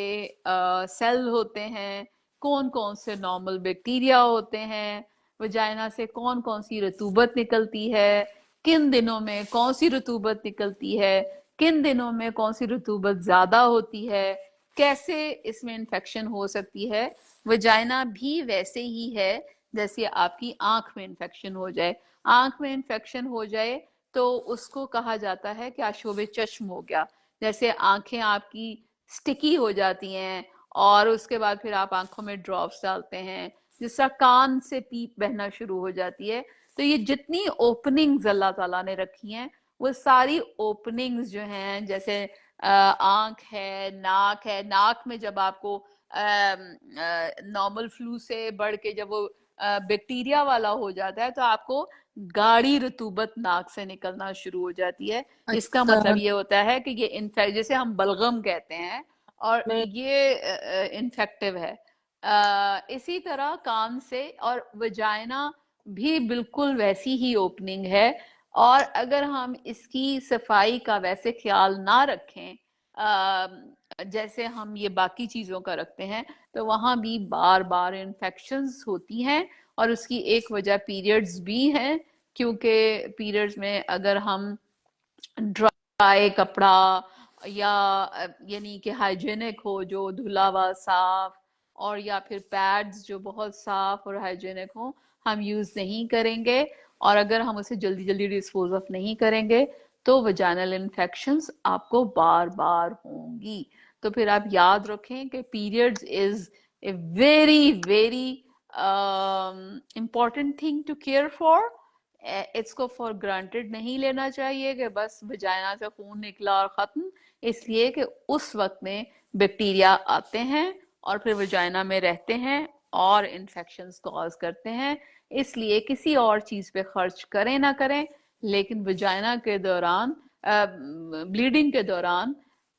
सेल होते हैं, कौन कौन से नॉर्मल बैक्टीरिया होते हैं, वजाइना से कौन कौन सी रतूबत निकलती है, किन दिनों में कौन सी रतूबत निकलती है, किन दिनों में कौन सी रतूबत ज्यादा होती है, कैसे इसमें इन्फेक्शन हो सकती है। वजाइना भी वैसे ही है जैसे आपकी आंख में इन्फेक्शन हो जाए। आंख में इन्फेक्शन हो जाए तो उसको कहा जाता है कि आशोब चश्म हो गया। जैसे आंखें आपकी स्टिकी हो जाती हैं और उसके बाद फिर आप आंखों में ड्रॉप्स डालते हैं, जिस तरह कान से पीप बहना शुरू हो जाती है। तो ये जितनी ओपनिंग्स अल्लाह ताला ने रखी हैं, वो सारी ओपनिंग्स जो हैं, जैसे आंख है, नाक है, नाक में जब आपको नॉर्मल फ्लू से बढ़ के जब वो बैक्टीरिया वाला हो जाता है तो आपको गाढ़ी रतूबत नाक से निकलना शुरू हो जाती है। इसका अच्छा, मतलब ये होता है कि ये इन्फेक्ट, जैसे हम बलगम कहते हैं, और मैं ये इन्फेक्टिव है। इसी तरह कान से, और वजाइना भी बिल्कुल वैसी ही ओपनिंग है। और अगर हम इसकी सफाई का वैसे ख्याल ना रखें जैसे हम ये बाकी चीजों का रखते हैं, तो वहां भी बार बार इन्फेक्शंस होती हैं। और उसकी एक वजह पीरियड्स भी हैं, क्योंकि पीरियड्स में अगर हम ड्राई कपड़ा या यानी कि हाइजीनिक हो, जो धुला हुआ साफ, और या फिर पैड्स जो बहुत साफ और हाइजीनिक हो, हम यूज नहीं करेंगे। और अगर हम उसे जल्दी जल्दी डिस्पोज ऑफ नहीं करेंगे तो वजाइनल इन्फेक्शंस आपको बार बार होंगी। तो फिर आप याद रखें कि periods is a very very important thing to care for. इसको फॉर ग्रांटेड नहीं लेना चाहिए कि बस वजाइना से खून निकला और खत्म, इसलिए कि उस वक्त में बैक्टीरिया आते हैं और फिर वजाइना में रहते हैं और इन्फेक्शंस कॉज करते हैं। इसलिए किसी और चीज पे खर्च करें ना करें, लेकिन वजाइना के दौरान, ब्लीडिंग के दौरान,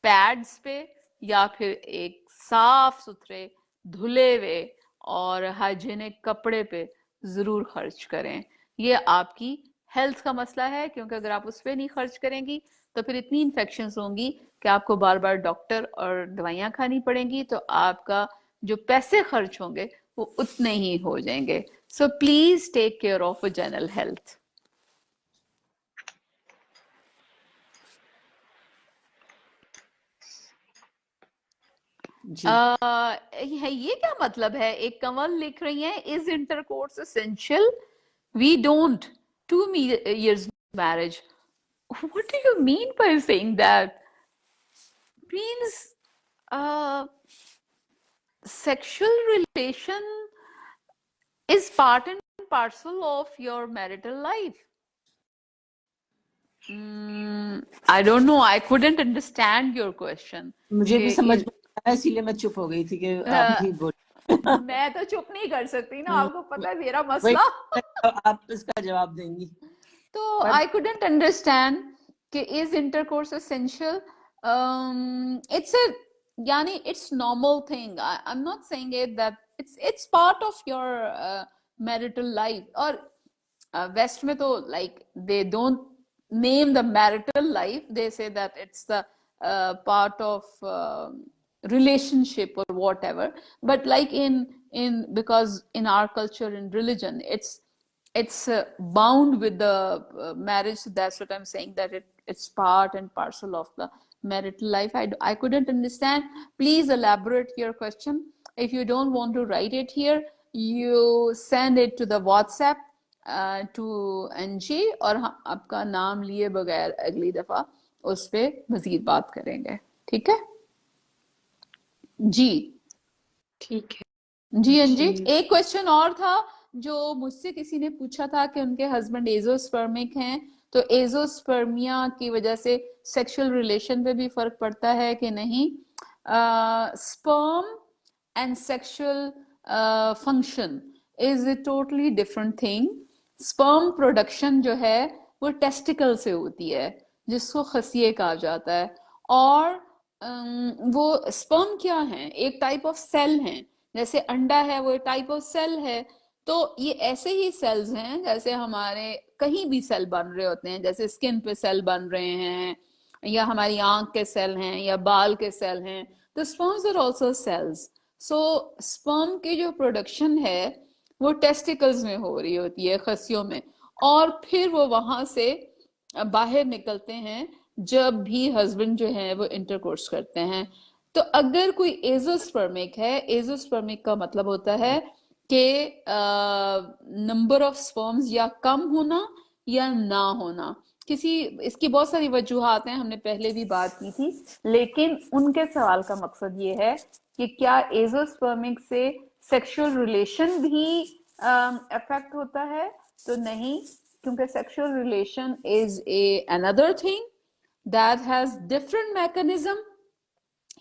पैड्स पे या फिर एक साफ सुथरे धुले हुए और हाइजीनिक कपड़े पे जरूर खर्च करें। ये आपकी हेल्थ का मसला है, क्योंकि अगर आप उस पर नहीं खर्च करेंगी तो फिर इतनी इन्फेक्शंस होंगी कि आपको बार बार डॉक्टर और दवाइयां खानी पड़ेंगी, तो आपका जो पैसे खर्च होंगे वो उतने ही हो जाएंगे। So please take care of general health. जी, ये क्या मतलब है? एक कंवल लिख रही है, is intercourse essential? We don't 2 years marriage. What do you mean by saying that? Means uh, sexual relation is part and parcel of your marital life. I don't know. I couldn't understand your question. मुझे भी समझ कि में आया, इसीलिए मैं चुप हो गई थी कि आप ही बोल। मैं तो चुप नहीं कर सकती ना, आपको पता है मेरा वही मसला। आप इसका जवाब देंगी। तो पर आई couldn't understand कि is intercourse essential? It's a, yani it's normal thing. I'm not saying it that it's part of your marital life. और West में तो like they don't name the marital life. They say that it's the part of relationship or whatever. But like in because in our culture and religion, it's bound with the marriage. So that's what I'm saying, that it's part and parcel of the marital life. I couldn't understand. Please elaborate your question. If you don't want to write it here, you send it to the WhatsApp to Anji, और आपका नाम लिए बगैर अगली दफा उस पे मजीद बात करेंगे। ठीक है जी? ठीक है जी अंजी, जी। एक क्वेश्चन और था जो मुझसे किसी ने पूछा था कि उनके हस्बैंड एजोस्पर्मिक हैं, तो एजोस्पर्मिया की वजह से सेक्सुअल रिलेशन पे भी फर्क पड़ता है कि नहीं? Sperm and sexual function is a totally different thing. Sperm production जो है वो टेस्टिकल से होती है, जिसको खसिए कहा जाता है। और वो स्पर्म क्या है? एक टाइप ऑफ सेल है, जैसे अंडा है वो एक टाइप ऑफ सेल है। तो ये ऐसे ही सेल्स हैं जैसे हमारे कहीं भी सेल बन रहे होते हैं, जैसे स्किन पे सेल बन रहे हैं, या हमारी आंख के सेल हैं, या बाल के सेल हैं। तो sperms are also cells. So sperm की जो प्रोडक्शन है वो टेस्टिकल्स में हो रही होती है, खसियों में, और फिर वो वहां से बाहर निकलते हैं जब भी हस्बैंड जो है वो इंटरकोर्स करते हैं। तो अगर कोई एजोस्पर्मिक है, एजोस्पर्मिक का मतलब होता है कि नंबर ऑफ स्पर्म्स या कम होना या ना होना। किसी इसकी बहुत सारी वजूहात हैं, हमने पहले भी बात की थी, लेकिन उनके सवाल का मकसद ये है कि क्या एजोस्पर्मिक से सेक्सुअल रिलेशन भी अफेक्ट होता है? तो नहीं, क्योंकि sexual relation is a another thing that has different mechanism,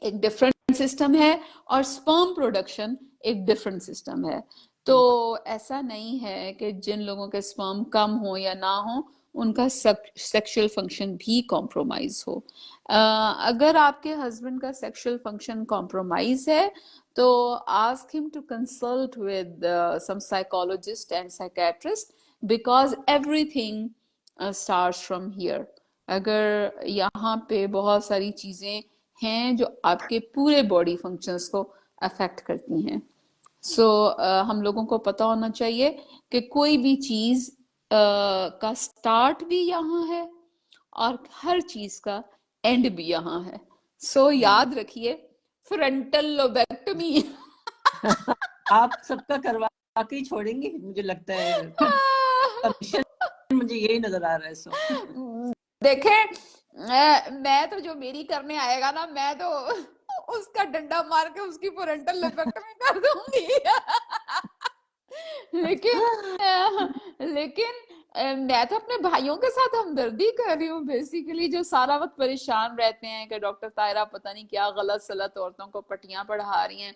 एक डिफरेंट सिस्टम है, और स्पर्म प्रोडक्शन एक डिफरेंट सिस्टम है। तो ऐसा नहीं है कि जिन लोगों के स्पर्म कम हो या ना हो उनका सेक्सुअल फंक्शन भी कॉम्प्रोमाइज हो। अगर आपके हस्बैंड का सेक्सुअल फंक्शन कॉम्प्रोमाइज है तो ask him to consult with some psychologist and psychiatrist, because everything starts from here. अगर यहाँ पे बहुत सारी चीजें हैं जो आपके पूरे बॉडी फंक्शंस को अफेक्ट करती हैं। सो हम लोगों को पता होना चाहिए कि कोई भी चीज का स्टार्ट भी यहाँ है और हर चीज का एंड भी यहाँ है। सो याद रखिए, फ्रंटल लोबेक्टमी आप सबका करवा के ही छोड़ेंगे मुझे लगता है। कमीशन मुझे यही नजर आ रहा है। सो देखें, मैं तो जो मेरी करने आएगा ना, मैं तो उसका डंडा मार के उसकी फ्रंटल लोबेक्टमी कर दूंगी। लेकिन मैं तो अपने भाइयों के साथ हमदर्दी कर रही हूँ बेसिकली, जो सारा वक्त परेशान रहते हैं कि डॉक्टर तायरा पता नहीं क्या गलत सलत औरतों को पट्टियां पढ़ा रही हैं।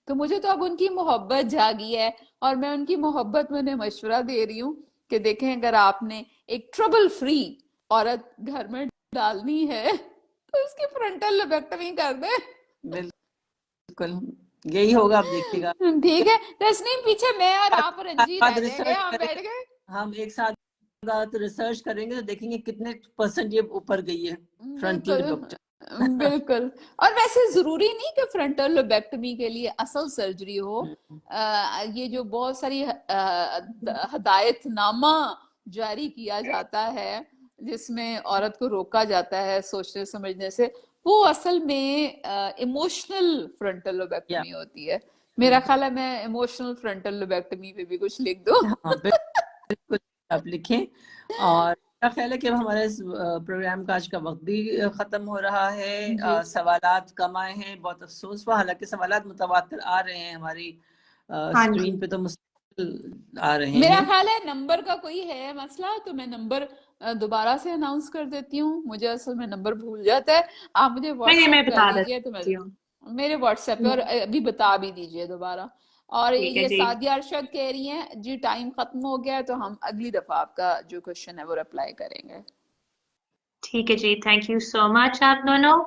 तो मुझे तो अब उनकी मोहब्बत जागी है, और मैं उनकी मोहब्बत में उन्हें मशवरा दे रही हूँ कि देखें, अगर आपने एक ट्रबल फ्री औरत घर में डालनी है तो उसकी फ्रंटल लोबेक्टमी कर दे। बिल्कुल यही होगा, आप देखिएगा। ठीक है तस्नीम, पीछे मैं और आप और रंजीत रह जाएंगे, हम बैठ गए, हम एक साथ रिसर्च करेंगे तो देखेंगे कितने % ये ऊपर गई है फ्रंटल लोबेक्टमी। बिल्कुल। और वैसे जरूरी नहीं कि फ्रंटल लोबेक्टमी के लिए असल सर्जरी हो। ये जो बहुत सारी हदायतनामा जारी किया जाता है जिसमें औरत को रोका जाता है सोचने समझने से, वो असल में इमोशनल फ्रंटल लोबेक्टमी होती है। मेरा ख्याल है मैं इमोशनल फ्रंटल लोबेक्टमी पे भी कुछ लिख दूं। हाँ, बिल्कुल आप लिखें। और मेरा ख्याल है कि अब हमारे इस प्रोग्राम का आज का वक्त भी खत्म हो रहा है। सवालात कम आए हैं, बहुत अफसोस हुआ, हालांकि सवालात मुतवातिर आ रहे हैं हमारी स्क्रीन पे, तो मुश्किल आ रहे हैं। मेरा ख्याल है नंबर का कोई है मसला, तो मैं नंबर दोबारा से अनाउंस कर देती हूँ, मुझे असल में नंबर भूल जाता है। आप मुझे व्हाट्सएप कर दीजिए तो मैं मेरे व्हाट्सएप पे, और अभी बता भी दीजिए दोबारा। और ये सादिया अरशद कह रही हैं जी टाइम खत्म हो गया है, तो हम अगली दफा आपका जो क्वेश्चन है वो रिप्लाई करेंगे। ठीक है जी, थैंक यू सो मच आप दोनों।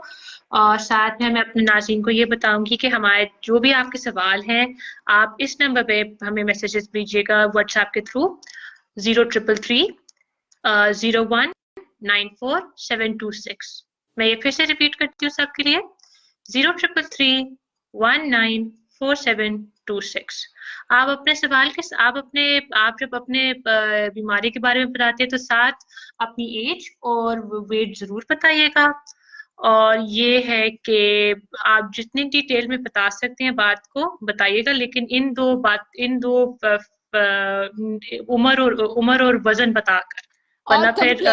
और साथ में मैं अपने नाज़रीन को ये बताऊंगी कि हमारे जो भी आपके सवाल हैं, आप इस नंबर पे हमें मैसेजेस भेजिएगा व्हाट्सएप के थ्रू 0333 01 94726। मैं ये फिर से रिपीट करती हूँ सबके लिए, 0333 194726। आप अपने सवाल के आप जब अपने बीमारी के बारे में बताते हैं तो साथ अपनी एज और वेट जरूर बताइएगा। और ये है कि आप जितनी डिटेल में बता सकते हैं बात को बताइएगा, लेकिन इन दो उम्र और वजन बताकर, वरना फिर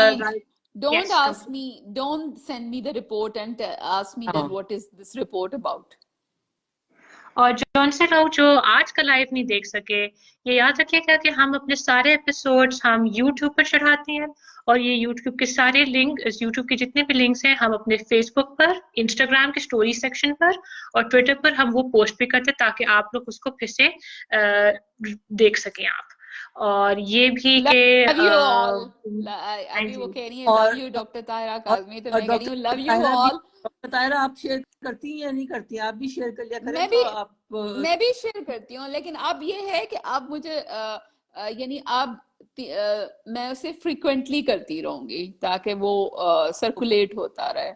don't ask me, don't send me the report and ask me that what is this report about. और जौन से लोग जो आज का लाइव नहीं देख सके, ये याद रखिएगा कि हम अपने सारे एपिसोड्स हम यूट्यूब पर चढ़ाते हैं, और ये यूट्यूब के सारे लिंक, यूट्यूब के जितने भी लिंक्स हैं, हम अपने फेसबुक पर, इंस्टाग्राम के स्टोरी सेक्शन पर और ट्विटर पर हम वो पोस्ट भी करते हैं, ताकि आप लोग उसको फिर से देख सकें आप। और ये भी लव के यू ऑल। अभी वो कह रही है love you doctor Tahira Kazmi, तो मैं कह रही हूँ love you all. Doctor Tahira आप शेयर करती हैं या नहीं करती? आप भी शेयर कर लिया करें। मैं भी शेयर करती हूँ, लेकिन अब ये है कि आप मुझे यानी आप मैं उसे फ्रीक्वेंटली करती रहूंगी ताकि वो सर्कुलेट होता रहे।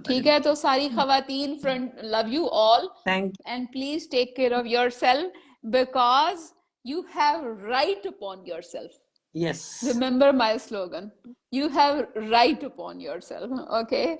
ठीक है, तो सारी खवातीन, front, love you all and please take care of yourself because you have right upon yourself. Yes. Remember my slogan. You have right upon yourself. Okay.